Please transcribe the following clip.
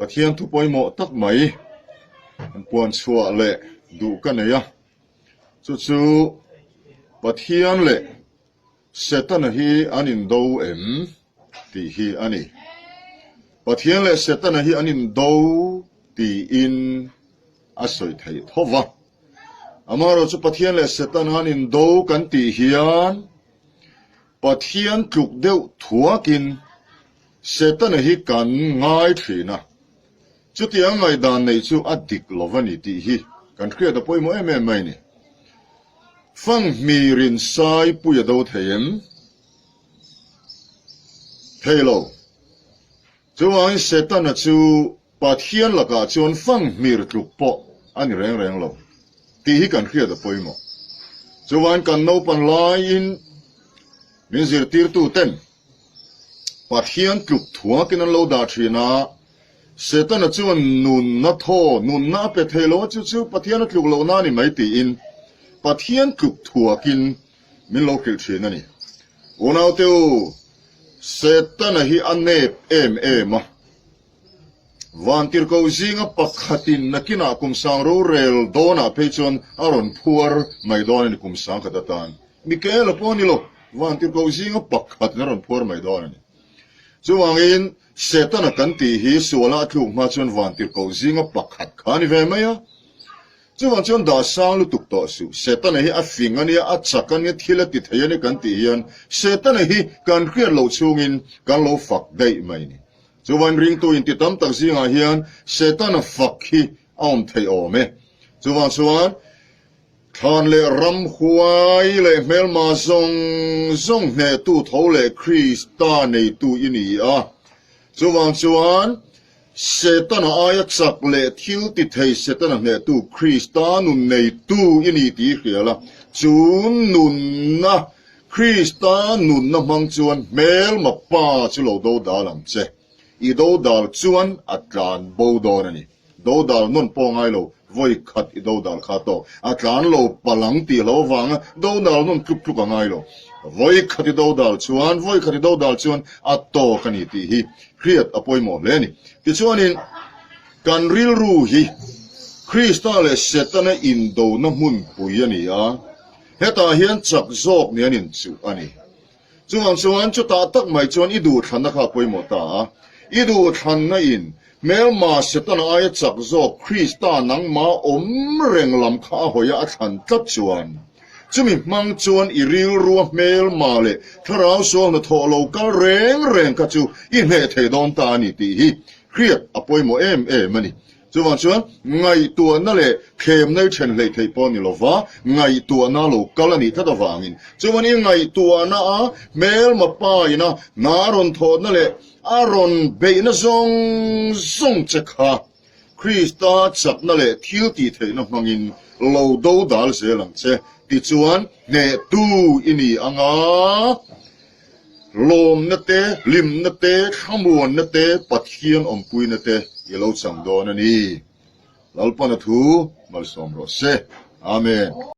ประเทียนทุปอยโมตักไหมมันปวนชัวเละดูกันเนี่ยจู่ๆประเทียนเละเสตันฮีอันนินดูตีฮีอันนี้ประเทียนเละเสตันฮีอันนินดูตีอินอาศัยไทยทว่าอามาเราจะประเทียนเละเสตันอันนินดูกันตีฮีอันประเทียนจุกเดียวถัวกินเสตันฮีกันง่ายทีนะจุดที่ยังไงด่านในจู่อดีตลวันนี้ตีฮีกันเครียดแต่ป่วยมั่วไม่เนี่ยฟังมีรินไซปุยดาวเทียมเฮโลจู่วันเสตันจู่ประเทียนละก็จวนฟังมีรจุกปออันนี้แรงโลตีฮีกันเครียดแต่ป่วยมั่วจู่วันกันโนปันไลน์มินซิร์ตีร์ตูเต็นประเทียนจุกถัวกินนั่นโลดาชีนาเสตันจู่นุนนัทโธนุนนับเทโลจู่ประเทียนจุกโลนานี่ไม่ตีอินประเทียนจุกถัวกินมินโลคิลชีนั่นนี่อุณาเตียวเสตันฮีอันเนบมาวันที่เขาจิงปักขัดินนักกินอาคุมสังรูเรลโดนาเพจอนอารอนพัวร์ไม่โดนนี่คุมสังขัดตันมิเคลปอนิโลวันที่เขาจิงปักขัดนารอนพัวร์ไม่โดนนี่จู่วันอินเสตันกันตีฮีส่วนละทุกมาจนวันที่เขาจิงปักขัดขานี่เวไหมอะจู่วันจนดาสังลุตุกต่อสู้เสตันฮีอัฟฟิงอันนี้อัดจักอันนี้ที่ละติดเฮียนี่กันตีฮีนเสตันฮีกันเครียดเหล่าชูงินกันเหล่าฝักได้ไหมนี่จู่วันริงตัวอินติดตามตักซิงอาเฮียนเสตันฝักฮีอ้อมเทอเมจู่วันท่านเลรำหวยเลเมลมาซงเนตูเท่าเลคริสตาในตูอินีอ่ะจู่วันเสตันอายักษักเลทิลติดให้เสตันเนตูคริสตานุนในตูอินีตีเขียละจูนนุนนะคริสตานุนนะมังจวนเมลมาป้าจุโลโดดาลังเจอีโดดาลจวนอัตรานโบดอนันนี่โดดาลนุ่นปองไอโลvoi khat I do dal khato atlan lo palang ti lo wang do dal non tuk tuk angai lo voi khat I do dal chuan atto kani ti hi kriat apoi mo le ni ti chuanin kan ril ru hi krista le setana in do na mun pui ani a heta hian chak zok ni anin chu ani chuan chu ta tak mai chuan I du than na kha poi mo ta I du than na in Mel ma setan ay chak zo Krista nang ma reng lam kha hoya athan tat chuan chumi mang chuan I ril ruwa mel ma le tharau so na tho lo ka reng ka chu I me the don ta ni ti hi kriat apoi mo mani chuan ngai tua na le khem nei chen le thei pon ni lova ngai tua na lo kalani tha da wangin chuan I ngai tua na a mel ma pa ina naron tho na le aron beina zong chekha Krista chap na le thil ti thei na mangin lo do dal se lang che ti chuan ne tu ini anga lom na te lim na te khamuan na te pathian ompui na te yelo chang don ani lalpana thu mal som ro se amen